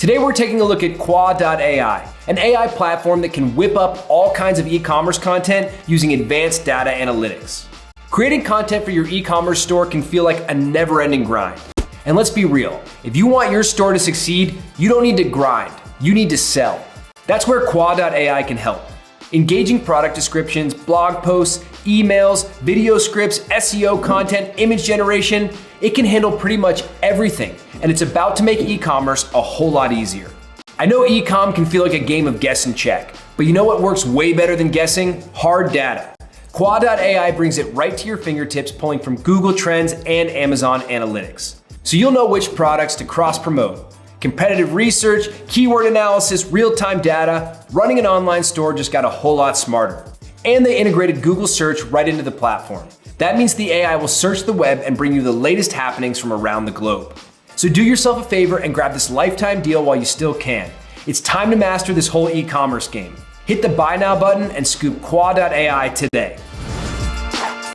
Today we're taking a look at kua.ai, an AI platform that can whip up all kinds of e-commerce content using advanced data analytics. Creating content for your e-commerce store can feel like a never-ending grind. And let's be real, if you want your store to succeed, you don't need to grind, you need to sell. That's where kua.ai can help. Engaging product descriptions, blog posts, emails, video scripts, SEO content, image generation, it can handle pretty much everything, and it's about to make e-commerce a whole lot easier. I know e-com can feel like a game of guess and check, but you know what works way better than guessing? Hard data. Kua.ai brings it right to your fingertips, pulling from Google Trends and Amazon Analytics. So you'll know which products to cross-promote. Competitive research, keyword analysis, real-time data, running an online store just got a whole lot smarter. And they integrated Google Search right into the platform. That means the AI will search the web and bring you the latest happenings from around the globe. So do yourself a favor and grab this lifetime deal while you still can. It's time to master this whole e-commerce game. Hit the buy now button and scoop kua.ai today.